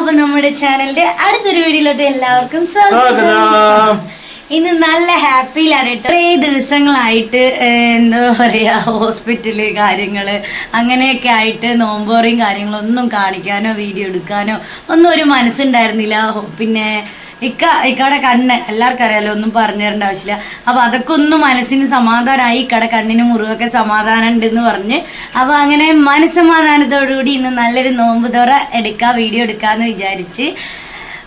അപ്പൊ നമ്മുടെ ചാനലിന്റെ അടുത്തൊരു വീഡിയോയിലോട്ട് എല്ലാവർക്കും സ്വാഗതം. ഇന്ന് നല്ല ഹാപ്പിയിലാണ് കേട്ടോ. കുറേ ദിവസങ്ങളായിട്ട് എന്താ പറയാ ഹോസ്പിറ്റല് കാര്യങ്ങള് അങ്ങനെയൊക്കെ ആയിട്ട് നോമ്പോറിയും കാര്യങ്ങളൊന്നും കാണിക്കാനോ വീഡിയോ എടുക്കാനോ ഒന്നും ഒരു മനസ്സുണ്ടായിരുന്നില്ല. പിന്നെ ഇക്കടെ കണ്ണ് എല്ലാവർക്കും അറിയാലോ, ഒന്നും പറഞ്ഞു തരേണ്ട ആവശ്യമില്ല. അപ്പൊ അതൊക്കെ ഒന്നും മനസ്സിന് സമാധാനമായി. ഇക്കടെ കണ്ണിന് മുറിവൊക്കെ സമാധാനം ഉണ്ടെന്ന് പറഞ്ഞ് അപ്പൊ അങ്ങനെ മനസ്സമാധാനത്തോടുകൂടി ഇന്ന് നല്ലൊരു നോമ്പ് തുറ വീഡിയോ എടുക്കാന്ന് വിചാരിച്ച്.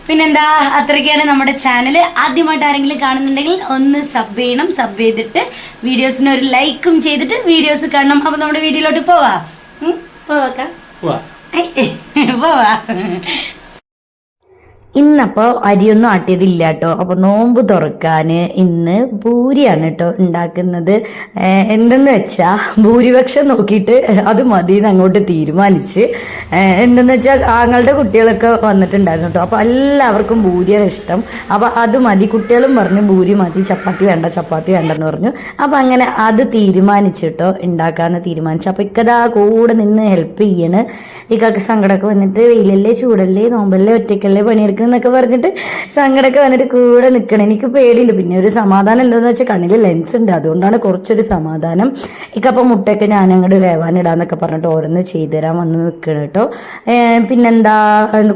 പിന്നെന്താ, അത്രയ്ക്കാണ് നമ്മുടെ ചാനൽ. ആദ്യമായിട്ട് ആരെങ്കിലും കാണുന്നുണ്ടെങ്കിൽ ഒന്ന് സബ് ചെയ്യണം. സബ് ചെയ്തിട്ട് വീഡിയോസിന് ഒരു ലൈക്കും ചെയ്തിട്ട് വീഡിയോസ് കാണണം. അപ്പൊ നമ്മുടെ വീഡിയോയിലോട്ട് പോവാ. പോവാ. ഇന്നപ്പോൾ അരിയൊന്നും ആട്ടിയതില്ല കേട്ടോ. അപ്പോൾ നോമ്പ് തുറക്കാൻ ഇന്ന് പൂരിയാണ് കേട്ടോ ഉണ്ടാക്കുന്നത്. എന്തെന്ന് വെച്ചാൽ ഭൂരിപക്ഷം നോക്കിയിട്ട് അത് മതിയെന്ന് അങ്ങോട്ട് തീരുമാനിച്ച്. എന്തെന്ന് വെച്ചാൽ ആങ്ങളുടെ കുട്ടികളൊക്കെ വന്നിട്ടുണ്ടായിരുന്നു കേട്ടോ. അപ്പോൾ എല്ലാവർക്കും ഭൂരിയാണ് ഇഷ്ടം. അപ്പോൾ അത് മതി, കുട്ടികളും പറഞ്ഞു ഭൂരി മതി, ചപ്പാത്തി വേണ്ടെന്ന് പറഞ്ഞു. അപ്പോൾ അങ്ങനെ അത് തീരുമാനിച്ചിട്ടോ ഉണ്ടാക്കാമെന്ന് തീരുമാനിച്ചു. അപ്പോൾ ഇക്കതാ കൂടെ നിന്ന് ഹെൽപ്പ് ചെയ്യണ്. ഇക്കൊക്കെ സങ്കടമൊക്കെ വന്നിട്ട് വെയിലല്ലേ ചൂടല്ലേ നോമ്പല്ലേ ഒറ്റയ്ക്കല്ലേ പണിയെടുക്കുക എന്നൊക്കെ പറഞ്ഞിട്ട് സങ്കടമൊക്കെ വന്നിട്ട് കൂടെ നിൽക്കണം. എനിക്ക് പേടിയുണ്ട്. പിന്നെ ഒരു സമാധാനം എന്താണെന്ന് വെച്ചാൽ കണ്ണിൽ ലെൻസ് ഉണ്ട്, അതുകൊണ്ടാണ് കുറച്ചൊരു സമാധാനം. ഇക്കപ്പോൾ മുട്ടയൊക്കെ ഞാൻ അങ്ങോട്ട് വേവാനിടാന്നൊക്കെ പറഞ്ഞിട്ട് ഓരോന്ന് ചെയ്തു തരാൻ വന്ന് നിൽക്കണം കേട്ടോ. പിന്നെന്താ,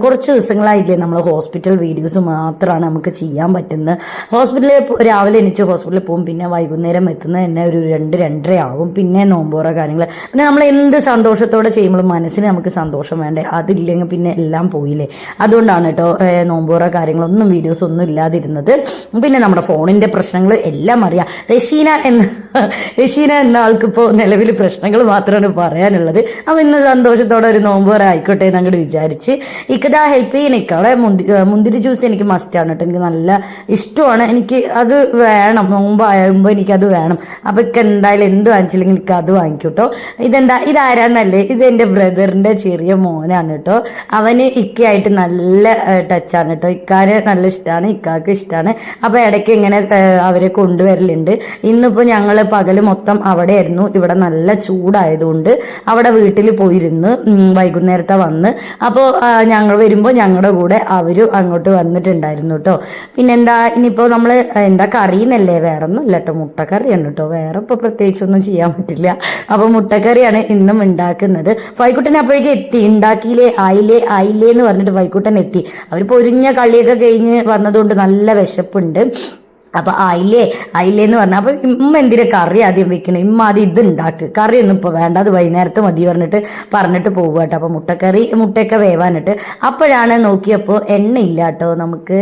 കുറച്ച് ദിവസങ്ങളായില്ലേ നമ്മൾ ഹോസ്പിറ്റൽ വീഡിയോസ് മാത്രമാണ് നമുക്ക് ചെയ്യാൻ പറ്റുന്നത്. ഹോസ്പിറ്റലിൽ രാവിലെ എണീച്ച് ഹോസ്പിറ്റലിൽ പോകും, പിന്നെ വൈകുന്നേരം എത്തുന്നത് തന്നെ ഒരു 2-2:30 ആവും. പിന്നെ നോമ്പോറ കാര്യങ്ങൾ, പിന്നെ നമ്മൾ എന്ത് സന്തോഷത്തോടെ ചെയ്യുമ്പോഴും മനസ്സിന് നമുക്ക് സന്തോഷം വേണ്ടേ, അതില്ലെങ്കിൽ പിന്നെ എല്ലാം പോയില്ലേ. അതുകൊണ്ടാണ് കേട്ടോ നോമ്പോറ കാര്യങ്ങളൊന്നും വീഡിയോസ് ഒന്നും ഇല്ലാതിരുന്നത്. പിന്നെ നമ്മുടെ ഫോണിന്റെ പ്രശ്നങ്ങൾ എല്ലാം അറിയാം. റഷീന എന്ന ആൾക്കിപ്പോൾ നിലവിൽ പ്രശ്നങ്ങൾ മാത്രമാണ് പറയാനുള്ളത്. അപ്പം ഇന്ന് സന്തോഷത്തോടെ ഒരു നോമ്പോറ ആയിക്കോട്ടെ എന്ന് അങ്ങോട്ട് വിചാരിച്ച് ഇക്കതാ ഹെൽപ്പ് ചെയ്യാൻ. അവിടെ മുന്തിരി ജ്യൂസ് എനിക്ക് മസ്റ്റാണ് കേട്ടോ. എനിക്ക് നല്ല ഇഷ്ടമാണ്. എനിക്ക് അത് വേണം, നോമ്പാകുമ്പോൾ എനിക്കത് വേണം. അപ്പം ഇക്ക എന്തായാലും എന്ത് വാങ്ങിച്ചില്ലെങ്കിൽ എനിക്ക് അത് വാങ്ങിക്കൂട്ടോ. ഇതാരാന്നല്ലേ, ഇത് എൻ്റെ ബ്രദറിൻ്റെ ചെറിയ മോനാണ് കേട്ടോ. അവന് ഇക്കയായിട്ട് നല്ല ടച്ചാണ് കേട്ടോ. ഇക്കാന് നല്ല ഇഷ്ടമാണ്, ഇക്കാക്ക് ഇഷ്ടമാണ്. അപ്പോൾ ഇടയ്ക്ക് ഇങ്ങനെ അവരെ കൊണ്ടുവരലുണ്ട്. ഇന്നിപ്പോൾ ഞങ്ങൾ പകല് മൊത്തം അവിടെ ആയിരുന്നു. ഇവിടെ നല്ല ചൂടായതുകൊണ്ട് അവിടെ വീട്ടിൽ പോയിരുന്നു. വൈകുന്നേരത്തെ വന്ന് അപ്പോൾ ഞങ്ങൾ വരുമ്പോൾ ഞങ്ങളുടെ കൂടെ അവരും അങ്ങോട്ട് വന്നിട്ടുണ്ടായിരുന്നു കേട്ടോ. പിന്നെന്താ, ഇനിയിപ്പോൾ നമ്മൾ എന്താ കറിയെന്നല്ലേ, വേറെ ഒന്നും ഇല്ല കേട്ടോ, മുട്ടക്കറിയാണ് കേട്ടോ. വേറെ ഇപ്പോൾ പ്രത്യേകിച്ചൊന്നും ചെയ്യാൻ പറ്റില്ല. അപ്പോൾ മുട്ടക്കറിയാണ് ഇന്നും ഉണ്ടാക്കുന്നത്. ഫൈക്കുട്ടൻ അപ്പോഴേക്കും എത്തി. ഉണ്ടാക്കിയില്ലേ ആയില്ലേ എന്ന് പറഞ്ഞിട്ട് ഫൈക്കുട്ടൻ എത്തി. അവർ പൊരിഞ്ഞ കളിയൊക്കെ കഴിഞ്ഞ് വന്നതുകൊണ്ട് നല്ല വിശപ്പുണ്ട്. അപ്പൊ ആയില്ലേന്ന് പറഞ്ഞ അപ്പൊ ഇമ്മ എന്തിനാ കറി ആദ്യം വെക്കണം, ഇമ്മ ആദ്യം ഇത് ഉണ്ടാക്ക്, കറിയൊന്നും ഇപ്പൊ വേണ്ട, അത് വൈകുന്നേരത്ത് മതി പറഞ്ഞിട്ട് പോവുക കേട്ടോ. അപ്പൊ മുട്ടയൊക്കെ വേവാനിട്ട് അപ്പോഴാണ് നോക്കിയപ്പോൾ എണ്ണ ഇല്ല കേട്ടോ. നമുക്ക്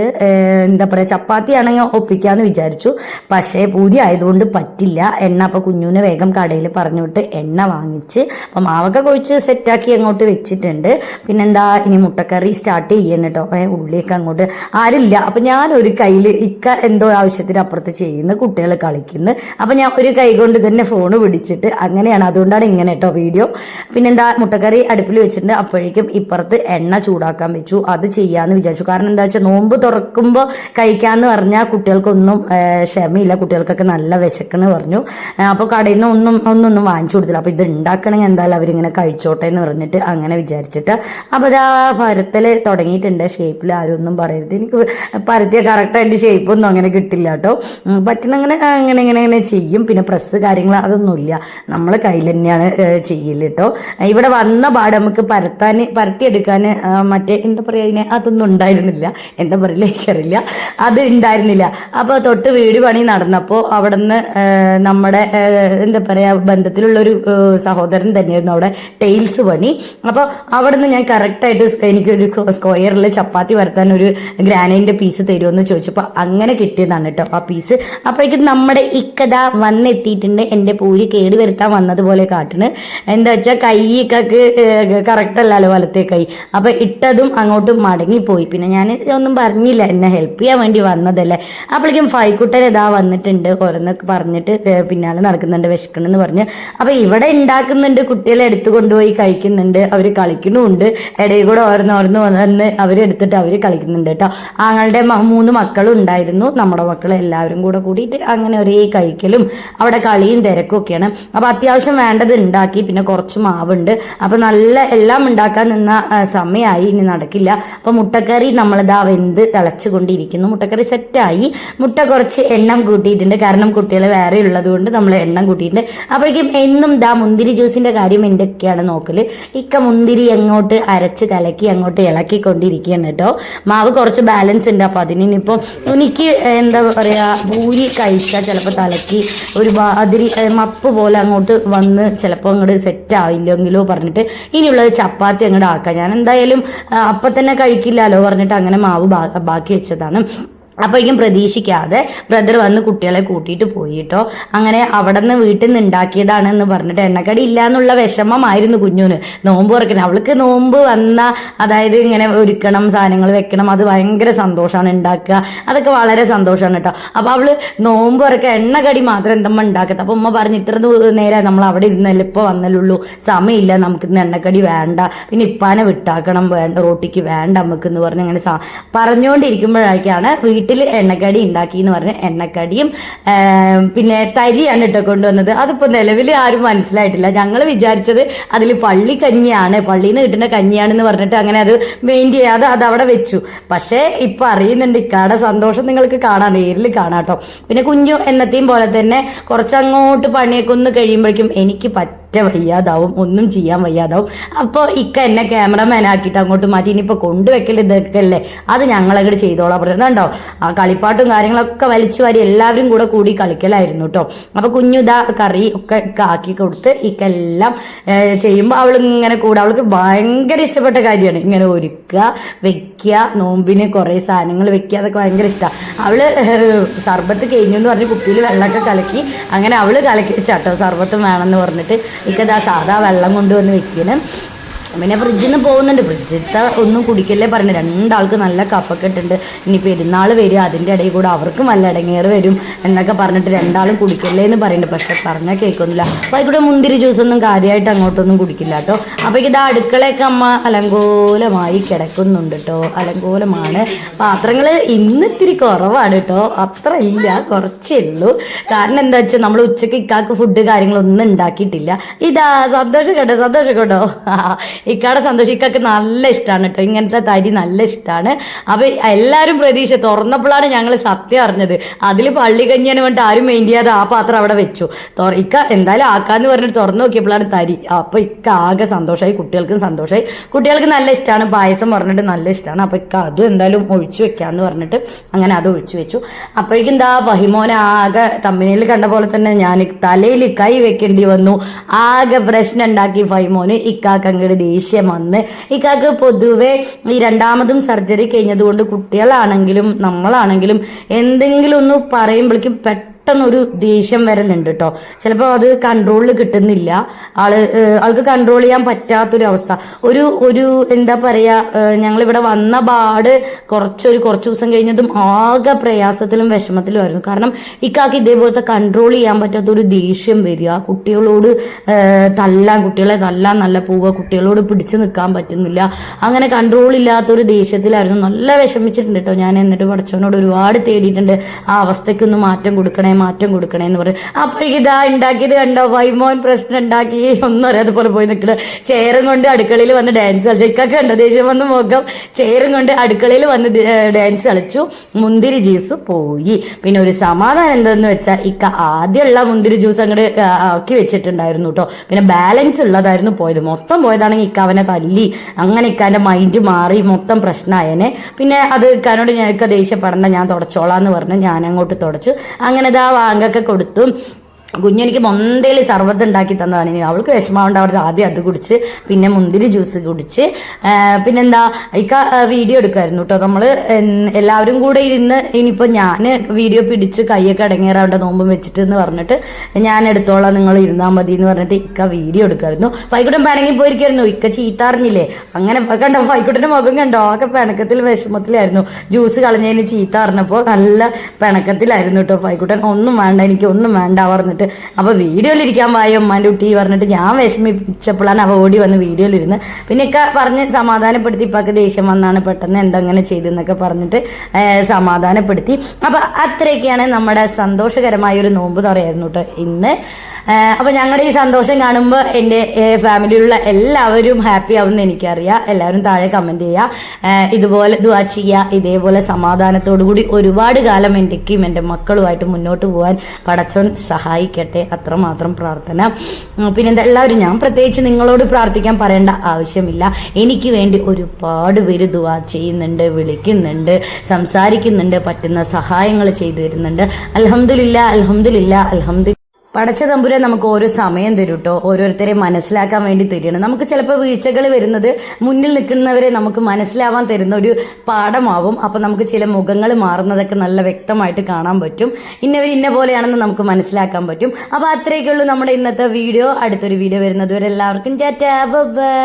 എന്താ പറയാ, ചപ്പാത്തി ആണെങ്കിൽ ഒപ്പിക്കാന്ന് വിചാരിച്ചു, പക്ഷേ പൂരി ആയതുകൊണ്ട് പറ്റില്ല എണ്ണ. അപ്പൊ കുഞ്ഞുവിനെ വേഗം കടയിൽ പറഞ്ഞുവിട്ട് എണ്ണ വാങ്ങിച്ച് അപ്പൊ മാവൊക്കെ കുഴിച്ച് സെറ്റാക്കി അങ്ങോട്ട് വെച്ചിട്ടുണ്ട്. പിന്നെന്താ, ഇനി മുട്ടക്കറി സ്റ്റാർട്ട് ചെയ്യണം കേട്ടോ. ഉള്ളിയൊക്കെ അങ്ങോട്ട് ആരില്ല. അപ്പൊ ഞാനൊരു കയ്യിൽ ഇക്ക എന്തോ ആവശ്യത്തിന് അപ്പുറത്ത് ചെയ്യുന്ന കുട്ടികൾ കളിക്കുന്നു. അപ്പൊ ഞാൻ ഒരു കൈ കൊണ്ട് തന്നെ ഫോണ് പിടിച്ചിട്ട് അങ്ങനെയാണ്, അതുകൊണ്ടാണ് ഇങ്ങനെ കേട്ടോ വീഡിയോ. പിന്നെന്താ, മുട്ടക്കറി അടുപ്പിൽ വെച്ചിട്ടുണ്ട്. അപ്പോഴേക്കും ഇപ്പുറത്ത് എണ്ണ ചൂടാക്കാൻ വെച്ചു. അത് ചെയ്യാന്ന് വിചാരിച്ചു. കാരണം എന്താ വെച്ചാൽ നോമ്പ് തുറക്കുമ്പോൾ കഴിക്കാന്ന് പറഞ്ഞാൽ കുട്ടികൾക്കൊന്നും ക്ഷമയില്ല, കുട്ടികൾക്കൊക്കെ നല്ല വിശക്കെന്ന് പറഞ്ഞു. അപ്പോൾ കടയിൽ നിന്ന് ഒന്നും വാങ്ങിച്ചു കൊടുത്തില്ല. അപ്പൊ ഇത് ഉണ്ടാക്കണമെങ്കിൽ എന്തായാലും അവരിങ്ങനെ കഴിച്ചോട്ടെ എന്ന് പറഞ്ഞിട്ട് അങ്ങനെ വിചാരിച്ചിട്ട് അപ്പൊ ഇതാ പരത്തല് തുടങ്ങിയിട്ടുണ്ട്. ഷേപ്പിൽ ആരും ഒന്നും പറയരുത്, എനിക്ക് പരത്തിയ കറക്റ്റായിട്ട് ഷേപ്പൊന്നും അങ്ങനെ കിട്ടില്ല കേട്ടോ. അങ്ങനെ ചെയ്യും. പിന്നെ പ്രസ് കാര്യങ്ങൾ അതൊന്നുമില്ല, നമ്മൾ കയ്യിൽ തന്നെയാണ് ചെയ്യല് കേട്ടോ. ഇവിടെ വന്ന പാട് നമുക്ക് പരത്തിയെടുക്കാൻ മറ്റേ എന്താ പറയുക അതിനെ, അതൊന്നും ഉണ്ടായിരുന്നില്ല. എന്താ പറയില്ല എനിക്കറിയില്ല, അത് ഉണ്ടായിരുന്നില്ല. അപ്പോൾ തൊട്ട് വീട് പണി നടന്നപ്പോൾ അവിടെ നിന്ന് നമ്മുടെ എന്താ പറയുക ബന്ധത്തിലുള്ളൊരു സഹോദരൻ തന്നെയായിരുന്നു അവിടെ ടൈൽസ് പണി. അപ്പോൾ അവിടെ നിന്ന് ഞാൻ കറക്റ്റായിട്ട് എനിക്കൊരു സ്ക്വയറിൽ ചപ്പാത്തി വരത്താൻ ഒരു ഗ്രാനൈറ്റിന്റെ പീസ് തരുമെന്ന് ചോദിച്ചപ്പോൾ അങ്ങനെ കിട്ടിയതാണ് കേട്ടോ ആ പീസ്. അപ്പോഴേക്കും നമ്മുടെ ഇക്കഥ വന്നെത്തിയിട്ടുണ്ട്. എൻ്റെ പൂരി കേട് വരുത്താൻ വന്നതുപോലെ കാട്ടിന്. എന്താ വെച്ചാൽ കൈക്കൊക്കെ കറക്റ്റ് അല്ലല്ലോ വലത്തെ കൈ. അപ്പൊ ഇട്ടതും അങ്ങോട്ടും മടങ്ങിപ്പോയി. പിന്നെ ഞാൻ ഒന്നും പറഞ്ഞില്ല, എന്നെ ഹെൽപ്പ് ചെയ്യാൻ വേണ്ടി വന്നതല്ലേ. അപ്പോഴേക്കും ഫൈക്കുട്ടൻ ഇതാ വന്നിട്ടുണ്ട്. ഓരോന്നൊക്കെ പറഞ്ഞിട്ട് പിന്നാലെ നടക്കുന്നുണ്ട്, വിശക്കണമെന്ന് പറഞ്ഞ്. അപ്പൊ ഇവിടെ ഉണ്ടാക്കുന്നുണ്ട്, കുട്ടികളെ എടുത്തു കൊണ്ടുപോയി കഴിക്കുന്നുണ്ട്, അവര് കളിക്കുന്നുമുണ്ട്. ഇടയിൽ കൂടെ ഓരോന്ന് വന്ന് അവരെടുത്തിട്ട് അവര് കളിക്കുന്നുണ്ട് കേട്ടോ. ആങ്ങളുടെ 3 മക്കളും ഉണ്ടായിരുന്നു, നമ്മുടെ മക്കൾ മക്കളും എല്ലാവരും കൂടെ കൂടിയിട്ട് അങ്ങനെ ഒരേ കഴിക്കലും അവിടെ കളിയും തിരക്കും ഒക്കെയാണ്. അപ്പൊ അത്യാവശ്യം വേണ്ടത് ഉണ്ടാക്കി, പിന്നെ കുറച്ച് മാവുണ്ട്. അപ്പൊ നല്ല എല്ലാം ഉണ്ടാക്കാൻ നിന്ന സമയമായി, ഇനി നടക്കില്ല. അപ്പൊ മുട്ടക്കറി നമ്മളിതാ വെന്ത് തിളച്ചുകൊണ്ടിരിക്കുന്നു. മുട്ടക്കറി സെറ്റായി. മുട്ട കുറച്ച് എണ്ണം കൂട്ടിയിട്ടുണ്ട്, കാരണം കുട്ടികൾ വേറെ ഉള്ളത് കൊണ്ട് നമ്മൾ എണ്ണം കൂട്ടിയിട്ടുണ്ട്. അപ്പോഴേക്കും എന്നും ദാ മുന്തിരി ജ്യൂസിന്റെ കാര്യം എന്തൊക്കെയാണ് നോക്കല്. ഇക്ക മുന്തിരി അങ്ങോട്ട് അരച്ച് കലക്കി അങ്ങോട്ട് ഇളക്കിക്കൊണ്ടിരിക്കുകയാണ് കേട്ടോ. മാവ് കുറച്ച് ബാലൻസ് ഉണ്ട്. അപ്പൊ അതിനിപ്പോ എനിക്ക് എന്താ പറയാ, പൂരി കഴിച്ചാൽ ചിലപ്പോൾ തലക്കി ഒരു അതിരി മപ്പ് പോലെ അങ്ങോട്ട് വന്ന് ചിലപ്പോൾ അങ്ങോട്ട് സെറ്റ് ആവില്ലെങ്കിലോ പറഞ്ഞിട്ട് ഇനിയുള്ളത് ചപ്പാത്തി അങ്ങോട്ട് ആക്കാം. ഞാൻ എന്തായാലും അപ്പൊ തന്നെ കഴിക്കില്ലല്ലോ പറഞ്ഞിട്ട് അങ്ങനെ മാവ് ബാക്കി വെച്ചതാണ്. അപ്പോഴേക്കും പ്രതീക്ഷിക്കാതെ ബ്രദർ വന്ന് കുട്ടികളെ കൂട്ടിയിട്ട് പോയി കേട്ടോ. അങ്ങനെ അവിടെ നിന്ന് വീട്ടിൽ നിന്ന് ഉണ്ടാക്കിയതാണെന്ന് പറഞ്ഞിട്ട് എണ്ണക്കടി ഇല്ല എന്നുള്ള വിഷമമായിരുന്നു കുഞ്ഞുന്. നോമ്പ് തുറക്കണം, അവൾക്ക് നോമ്പ് വന്ന അതായത് ഇങ്ങനെ ഒരുക്കണം, സാധനങ്ങൾ വെക്കണം, അത് ഭയങ്കര സന്തോഷമാണ്. ഉണ്ടാക്കുക അതൊക്കെ വളരെ സന്തോഷമാണ് കേട്ടോ. അപ്പൊ അവള് നോമ്പ് തുറക്കുക എണ്ണക്കടി മാത്രം എന്തമ്മ ഉണ്ടാക്കത്ത. അപ്പൊ ഉമ്മ പറഞ്ഞു, ഇത്ര നേരം നമ്മൾ അവിടെ ഇരുന്നല്ലോ, ഇപ്പൊ വന്നല്ലുള്ളൂ, സമയമില്ല, നമുക്ക് ഇന്ന് എണ്ണക്കടി വേണ്ട, പിന്നെ ഇപ്പാനെ വിട്ടാക്കണം, വേണ്ട റോട്ടിക്ക് വേണ്ട നമുക്ക് എന്ന് പറഞ്ഞ് അങ്ങനെ പറഞ്ഞുകൊണ്ടിരിക്കുമ്പോഴേക്കാണ് വീട്ടിൽ എണ്ണക്കടി ഉണ്ടാക്കി എന്ന് പറഞ്ഞ് എണ്ണക്കടിയും പിന്നെ തരിയാണ് കേട്ടോ കൊണ്ടുവന്നത്. അതിപ്പോ നിലവിൽ ആരും മനസ്സിലായിട്ടില്ല. ഞങ്ങൾ വിചാരിച്ചത് അതിൽ പള്ളിക്കഞ്ഞിയാണ്, പള്ളിയിൽ നിന്ന് കിട്ടുന്ന കഞ്ഞിയാണെന്ന് പറഞ്ഞിട്ട് അങ്ങനെ അത് മെയിൻ ചെയ്യാതെ അത് അവിടെ വെച്ചു. പക്ഷേ ഇപ്പൊ അറിയുന്നുണ്ട്, ഇക്കാടെ സന്തോഷം നിങ്ങൾക്ക് കാണാം, നേരിൽ കാണാം കേട്ടോ. പിന്നെ കുഞ്ഞു എന്നത്തെയും പോലെ തന്നെ കുറച്ചങ്ങോട്ട് പണിയൊക്കെ ഒന്ന് കഴിയുമ്പോഴേക്കും എനിക്ക് വയ്യാതാവും, ഒന്നും ചെയ്യാൻ വയ്യാതാവും. അപ്പോൾ ഇക്ക എന്നെ ക്യാമറമാൻ ആക്കിയിട്ട് അങ്ങോട്ട് മാറ്റി, ഇനിയിപ്പോൾ കൊണ്ടുവെക്കൽ ഇതൊക്കെ അല്ലേ, അത് ഞങ്ങളങ്ങോട്ട് ചെയ്തോളാം പറഞ്ഞിട്ടുണ്ടോ. ആ കളിപ്പാട്ടും കാര്യങ്ങളൊക്കെ വലിച്ചു വാരി എല്ലാവരും കൂടെ കൂടി കളിക്കലായിരുന്നു കേട്ടോ. അപ്പൊ കുഞ്ഞുതാ കറി ഒക്കെ ആക്കി കൊടുത്ത് ഇക്കെല്ലാം ചെയ്യുമ്പോൾ അവൾ ഇങ്ങനെ കൂടെ, അവൾക്ക് ഭയങ്കര ഇഷ്ടപ്പെട്ട കാര്യമാണ് ഇങ്ങനെ ഒരുക്കുക, വെക്കുക, നോമ്പിന് കുറെ സാധനങ്ങൾ വെക്കുക, അതൊക്കെ ഭയങ്കര ഇഷ്ടമാണ്. അവള് സർബത്ത് കഴിഞ്ഞു എന്ന് പറഞ്ഞ് കുപ്പിയിൽ വെള്ളമൊക്കെ കലക്കി അങ്ങനെ അവള് കലക്കി വെച്ചാട്ടോ സർബത്തും വേണമെന്ന് പറഞ്ഞിട്ട് ഇക്കതാ സാധാ വെള്ളം കൊണ്ടുവന്ന് വെക്കണം. പിന്നെ ഫ്രിഡ്ജിൽ നിന്ന് പോകുന്നുണ്ട്, ഫ്രിഡ്ജിലത്തെ ഒന്നും കുടിക്കല്ലേ പറഞ്ഞു. രണ്ടാൾക്ക് നല്ല കഫക്കെട്ട് ഉണ്ട്, ഇനി പെരുന്നാൾ വരും, അതിൻ്റെ ഇടയിൽ കൂടെ അവർക്കും നല്ല ഇടങ്ങേറ് വരും എന്നൊക്കെ പറഞ്ഞിട്ട് രണ്ടാളും കുടിക്കല്ലേ എന്ന് പറയുന്നുണ്ട്. പക്ഷെ പറഞ്ഞാൽ കേൾക്കൊന്നുമില്ല. അപ്പോൾ അതിക്കൂടെ മുന്തിരി ജ്യൂസൊന്നും കാര്യമായിട്ട് അങ്ങോട്ടൊന്നും കുടിക്കില്ല കേട്ടോ. അപ്പോൾ ഇത് അടുക്കളയൊക്കെ അമ്മ അലങ്കോലമായി കിടക്കുന്നുണ്ട് കേട്ടോ, അലങ്കോലമാണ്. പാത്രങ്ങൾ ഇന്ന് ഇത്തിരി കുറവാണ് കേട്ടോ, അത്ര ഇല്ല, കുറച്ചേ ഉള്ളൂ. കാരണം എന്താ വെച്ചാൽ നമ്മൾ ഉച്ചയ്ക്ക് ഇക്കാക്ക് ഫുഡ് കാര്യങ്ങളൊന്നും ഉണ്ടാക്കിയിട്ടില്ല. ഇതാ സന്തോഷം കേട്ടോ, സന്തോഷം കേട്ടോ. ഇക്കാടെ സന്തോഷം, ഇക്കൊക്കെ നല്ല ഇഷ്ടമാണ് കേട്ടോ, ഇങ്ങനത്തെ തരി നല്ല ഇഷ്ടമാണ്. അപ്പൊ എല്ലാവരും പ്രതീക്ഷ തുറന്നപ്പോഴാണ് ഞങ്ങൾ സത്യം അറിഞ്ഞത്, അതിൽ പള്ളിക്കഞ്ഞിനെ വേണ്ടി ആരും മെയിൻ ചെയ്യാതെ ആ പാത്രം അവിടെ വെച്ചു. ഇക്ക എന്തായാലും ആക്കാന്ന് പറഞ്ഞിട്ട് തുറന്നു നോക്കിയപ്പോഴാണ് തരി. അപ്പൊ ഇക്ക ആകെ സന്തോഷമായി, കുട്ടികൾക്കും സന്തോഷമായി. കുട്ടികൾക്ക് നല്ല ഇഷ്ടമാണ്, പായസം പറഞ്ഞിട്ട് നല്ല ഇഷ്ടമാണ്. അപ്പൊ ഇക്ക അതും എന്തായാലും ഒഴിച്ചു വെക്കാന്ന് പറഞ്ഞിട്ട് അങ്ങനെ അത് ഒഴിച്ചു വെച്ചു. അപ്പോഴേക്കും എന്താ ഫഹിമോനെ ആകെ തമ്മിൽ കണ്ട പോലെ തന്നെ ഞാൻ തലയിൽ കൈ വെക്കേണ്ടി വന്നു. ആകെ പ്രശ്നം ഉണ്ടാക്കി ഫഹിമോന്. ഇക്കാക്ക് അങ്ങോട്ട് ദേഷ്യം വന്ന്, ഇക്കാക്ക് പൊതുവെ ഈ രണ്ടാമതും സർജറി കഴിഞ്ഞതുകൊണ്ട് കുട്ടികളാണെങ്കിലും നമ്മളാണെങ്കിലും എന്തെങ്കിലും ഒന്ന് പറയുമ്പോഴേക്കും പെട്ടെന്നൊരു ദേഷ്യം വരുന്നുണ്ട് കേട്ടോ. ചിലപ്പോൾ അത് കൺട്രോളിൽ കിട്ടുന്നില്ല, ആൾക്ക് കൺട്രോൾ ചെയ്യാൻ പറ്റാത്തൊരവസ്ഥ. ഒരു എന്താ പറയാ, ഞങ്ങളിവിടെ വന്ന പാട് കുറച്ച് ദിവസം കഴിഞ്ഞതും ആകെ പ്രയാസത്തിലും വിഷമത്തിലുമായിരുന്നു. കാരണം ഇക്കാക്ക് ഇതേപോലത്തെ കൺട്രോൾ ചെയ്യാൻ പറ്റാത്തൊരു ദേഷ്യം വരിക, കുട്ടികളോട് കുട്ടികളെ തല്ലാൻ നല്ല പോവുക, കുട്ടികളോട് പിടിച്ചു നിൽക്കാൻ പറ്റുന്നില്ല, അങ്ങനെ കൺട്രോൾ ഇല്ലാത്തൊരു ദേഷ്യത്തിലായിരുന്നു. നല്ല വിഷമിച്ചിട്ടുണ്ട് കേട്ടോ ഞാൻ. എന്നിട്ട് പഠിച്ചവനോട് ഒരുപാട് തേടിയിട്ടുണ്ട്, ആ അവസ്ഥയ്ക്കൊന്ന് മാറ്റം കൊടുക്കണേ എന്ന് പറയും. അപ്പോഴേക്ക് ഇതാ ഉണ്ടാക്കിയത് കണ്ടോ, ഫൈമോൻ പ്രശ്നം ഉണ്ടാക്കി ഒന്നും അറിയാതെ പോയി നിൽക്കുന്നത്. ചെയറും കൊണ്ട് അടുക്കളയിൽ വന്ന് ഡാൻസ് കളിച്ചു. ഇക്കൊക്കെ ഉണ്ടോ ദേഷ്യം വന്ന് നോക്കാം. ചെയറും കൊണ്ട് അടുക്കളയിൽ വന്ന് ഡാൻസ് കളിച്ചു. മുന്തിരി ജ്യൂസ് പോയി. പിന്നെ ഒരു സമാധാനം എന്താന്ന് വെച്ചാൽ ഇക്ക ആദ്യമുള്ള മുന്തിരി ജ്യൂസ് അങ്ങോട്ട് ആക്കി വെച്ചിട്ടുണ്ടായിരുന്നു കേട്ടോ. പിന്നെ ബാലൻസ് ഉള്ളതായിരുന്നു പോയത്. മൊത്തം പോയതാണെങ്കിൽ ഇക്ക അവനെ തല്ലി, അങ്ങനെ ഇക്കാന്റെ മൈൻഡ് മാറി മൊത്തം പ്രശ്നമായേനെ. പിന്നെ അത് ഇക്കാനോട് ഞങ്ങൾക്ക് ദേഷ്യപ്പെടണ്ട, ഞാൻ തുടച്ചോളാന്ന് പറഞ്ഞ് ഞാൻ അങ്ങോട്ട് തുടച്ചു. അങ്ങനെ വാങ്ങൊക്കെ കൊടുത്തു. കുഞ്ഞെനിക്ക് മൊന്തയിൽ സർബത്ത് ഉണ്ടാക്കി തന്നതാണ്. ഇനി അവൾക്ക് വിഷമമുണ്ട്, അവർക്ക് ആദ്യം അത് കുടിച്ച് പിന്നെ മുന്തിരി ജ്യൂസ് കുടിച്ച് പിന്നെന്താ ഇക്ക വീഡിയോ എടുക്കുമായിരുന്നു കേട്ടോ. നമ്മൾ എല്ലാവരും കൂടെ ഇരുന്ന് ഇനിയിപ്പോൾ ഞാൻ വീഡിയോ പിടിച്ച് കൈയൊക്കെ അടങ്ങേറാണ്ട് നോമ്പും വെച്ചിട്ട് എന്ന് പറഞ്ഞിട്ട് ഞാൻ എടുത്തോളാം, നിങ്ങൾ ഇരുന്നാൽ മതി എന്ന് പറഞ്ഞിട്ട് ഇക്ക വീഡിയോ എടുക്കുമായിരുന്നു. ഫൈക്കുട്ടൻ പിണങ്ങി പോയിരിക്കായിരുന്നു, ഇക്ക ചീത്താറിഞ്ഞില്ലേ. അങ്ങനെ കണ്ടോ ഫൈക്കുട്ടൻ്റെ മുഖം കണ്ടോ, ഒക്കെ പിണക്കത്തിൽ വിഷമത്തിലായിരുന്നു. ജ്യൂസ് കളഞ്ഞതിന് ചീത്ത അറിഞ്ഞപ്പോൾ നല്ല പിണക്കത്തിലായിരുന്നു കേട്ടോ ഫൈക്കുട്ടൻ. ഒന്നും വേണ്ട, എനിക്ക് ഒന്നും വേണ്ട പറഞ്ഞിട്ട് പറഞ്ഞിട്ട്. അപ്പൊ വീഡിയോയിലിരിക്കാൻ വായോ ഉമ്മാൻ്റെ കുട്ടി പറഞ്ഞിട്ട് ഞാൻ വിഷമിച്ചപ്പോഴാണ് അവ ഓടി വന്ന് വീഡിയോയിലിരുന്ന്. പിന്നെയൊക്കെ പറഞ്ഞ് സമാധാനപ്പെടുത്തി. ഇപ്പൊക്കെ ദേഷ്യം വന്നാണ് പെട്ടെന്ന് എന്തെങ്ങനെ ചെയ്തെന്നൊക്കെ പറഞ്ഞിട്ട് സമാധാനപ്പെടുത്തി. അപ്പൊ അത്രയൊക്കെയാണ് നമ്മുടെ സന്തോഷകരമായ ഒരു നോമ്പ് തുറയായിരുന്നു കേട്ടോ ഇന്ന്. അപ്പൊ ഞങ്ങളുടെ ഈ സന്തോഷം കാണുമ്പോൾ എൻ്റെ ഫാമിലിയിലുള്ള എല്ലാവരും ഹാപ്പി ആവുമെന്ന് എനിക്കറിയാം. എല്ലാവരും താഴെ കമന്റ് ചെയ്യുക, ഇതുപോലെ ദുആ ചെയ്യുക. ഇതേപോലെ സമാധാനത്തോടുകൂടി ഒരുപാട് കാലം എൻ്റെക്കും എൻ്റെ മക്കളുമായിട്ട് മുന്നോട്ട് പോകാൻ പടച്ചോൻ സഹായിക്കട്ടെ, അത്രമാത്രം പ്രാർത്ഥന. പിന്നെന്താ, എല്ലാവരും, ഞാൻ പ്രത്യേകിച്ച് നിങ്ങളോട് പ്രാർത്ഥിക്കാൻ പറയേണ്ട ആവശ്യമില്ല. എനിക്ക് വേണ്ടി ഒരുപാട് പേര് ദുആ ചെയ്യുന്നുണ്ട്, വിളിക്കുന്നുണ്ട്, സംസാരിക്കുന്നുണ്ട്, പറ്റുന്ന സഹായങ്ങൾ ചെയ്തു തരുന്നുണ്ട്. അൽഹംദുലില്ലാ അൽഹംദുലില്ലാ അൽഹംദുലില്ലാ. പടച്ച തമ്പുരാൻ നമുക്ക് ഓരോ സമയം തരും കേട്ടോ, ഓരോരുത്തരെ മനസ്സിലാക്കാൻ വേണ്ടി തരുകയാണ്. നമുക്ക് ചിലപ്പോൾ വീഴ്ചകൾ വരുന്നത് മുന്നിൽ നിൽക്കുന്നവരെ നമുക്ക് മനസ്സിലാവാൻ തരുന്ന ഒരു പാഠമാവും. അപ്പം നമുക്ക് ചില മുഖങ്ങൾ മാറുന്നതൊക്കെ നല്ല വ്യക്തമായിട്ട് കാണാൻ പറ്റും. ഇന്നവർ ഇന്ന പോലെയാണെന്ന് നമുക്ക് മനസ്സിലാക്കാൻ പറ്റും. അപ്പോൾ അത്രയൊക്കെ ഉള്ളൂ നമ്മുടെ ഇന്നത്തെ വീഡിയോ. അടുത്തൊരു വീഡിയോ വരുന്നത് വരെ എല്ലാവർക്കും ടാറ്റാ ബൈ.